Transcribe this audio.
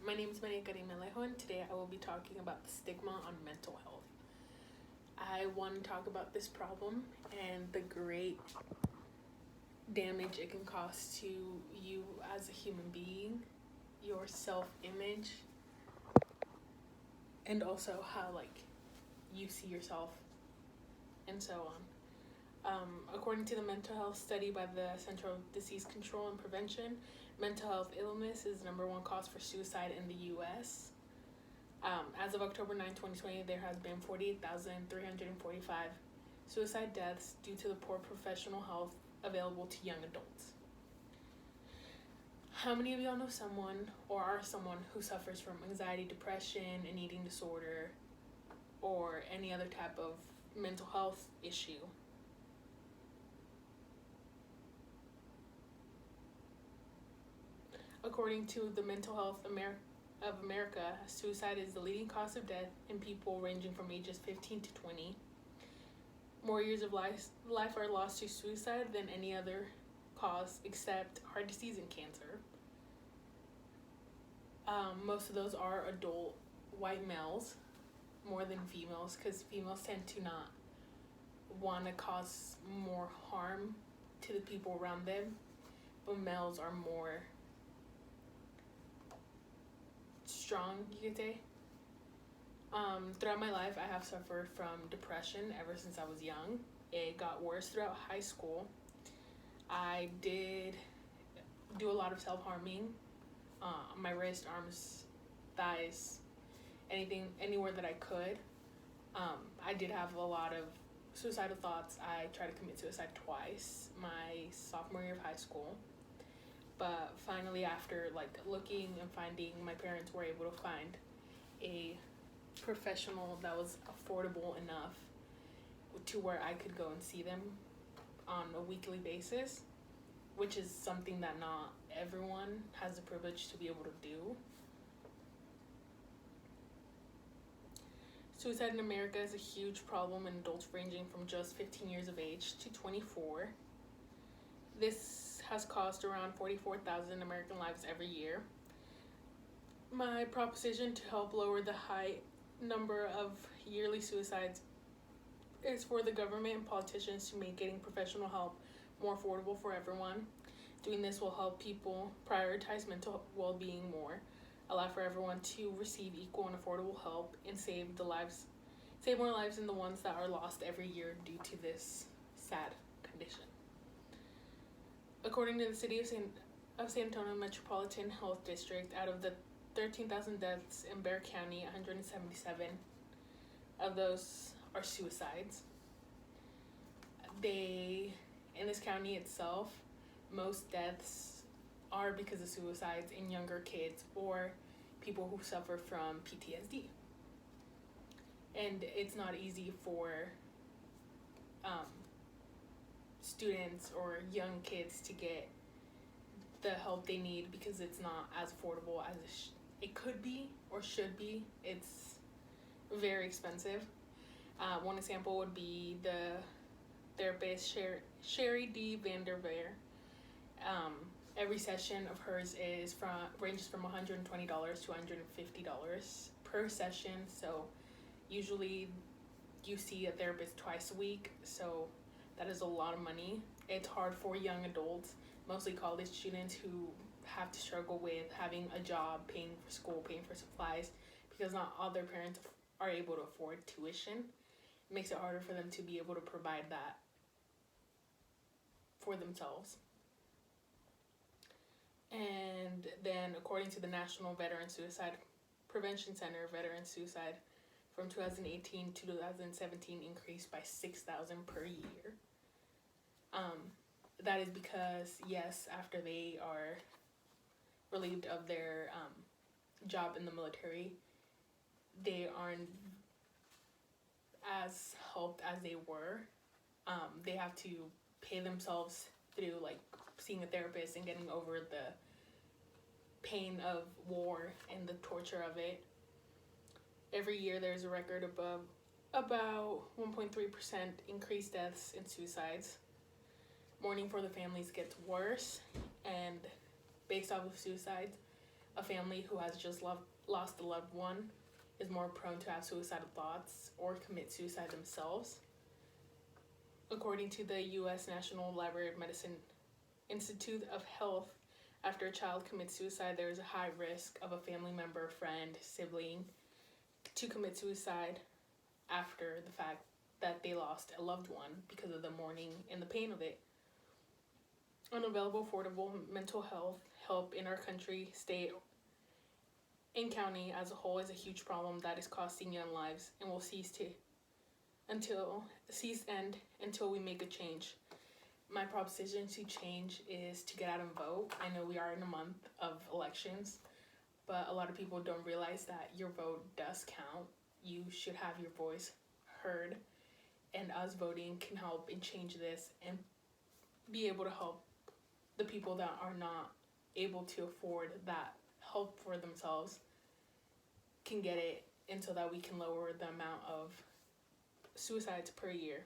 My name is Maria Karina Alejo, and today I will be talking about the stigma on mental health. I want to talk about this problem and the great damage it can cause to you as a human being, your self-image, and also how you see yourself, and so on. According to the mental health study by the Center of Disease Control and Prevention, mental health illness is the number one cause for suicide in the U.S. As of October 9, 2020, there has been 48,345 suicide deaths due to the poor professional health available to young adults. How many of y'all know someone or are someone who suffers from anxiety, depression, an eating disorder, or any other type of mental health issue? According to the Mental Health of America, suicide is the leading cause of death in people ranging from ages 15 to 20. More years of life are lost to suicide than any other cause except heart disease and cancer. Most of those are adult white males more than females, because females tend to not want to cause more harm to the people around them, but males are more strong, you could say. Throughout my life, I have suffered from depression ever since I was young. It got worse throughout high school. I did do a lot of self-harming. My wrist, arms, thighs, anywhere that I could. I did have a lot of suicidal thoughts. I tried to commit suicide twice my sophomore year of high school. But finally, after looking and finding, my parents were able to find a professional that was affordable enough to where I could go and see them on a weekly basis, which is something that not everyone has the privilege to be able to do. Suicide in America is a huge problem in adults ranging from just 15 years of age to 24. This has cost around 44,000 American lives every year. My proposition to help lower the high number of yearly suicides is for the government and politicians to make getting professional help more affordable for everyone. Doing this will help people prioritize mental well-being more, allow for everyone to receive equal and affordable help, and save more lives than the ones that are lost every year due to this sad condition. According to the City of San Antonio Metropolitan Health District, out of the 13,000 deaths in Bexar County, 177 of those are suicides. In this county itself, most deaths are because of suicides in younger kids or people who suffer from PTSD. And it's not easy for students or young kids to get the help they need because it's not as affordable as it could be or should be. It's very expensive. One example would be the therapist Sherry D. Vanderveer. Every session of hers ranges from $120 to $150 per session. So usually you see a therapist twice a week. So that is a lot of money. It's hard for young adults, mostly college students, who have to struggle with having a job, paying for school, paying for supplies, because not all their parents are able to afford tuition. It makes it harder for them to be able to provide that for themselves. And then, according to the National Veteran Suicide Prevention Center, veteran suicide from 2018 to 2017 increased by 6,000 per year. That is because, yes, after they are relieved of their job in the military, they aren't as helped as they were. They have to pay themselves through seeing a therapist and getting over the pain of war and the torture of it. Every year there's a record above about 1.3% increased deaths in suicides. Mourning for the families gets worse, and based off of suicides, A family who has just lost a loved one is more prone to have suicidal thoughts or commit suicide themselves. According to the U.S. National Library of Medicine Institute of Health, after a child commits suicide, there is a high risk of a family member, friend, sibling to commit suicide after the fact that they lost a loved one because of the mourning and the pain of it. Unavailable, affordable mental health help in our country, state, and county as a whole is a huge problem that is costing young lives and will cease end until we make a change. My proposition to change is to get out and vote. I know we are in a month of elections, but a lot of people don't realize that your vote does count. You should have your voice heard, and us voting can help and change this and be able to help the people that are not able to afford that help for themselves can get it, and so that we can lower the amount of suicides per year.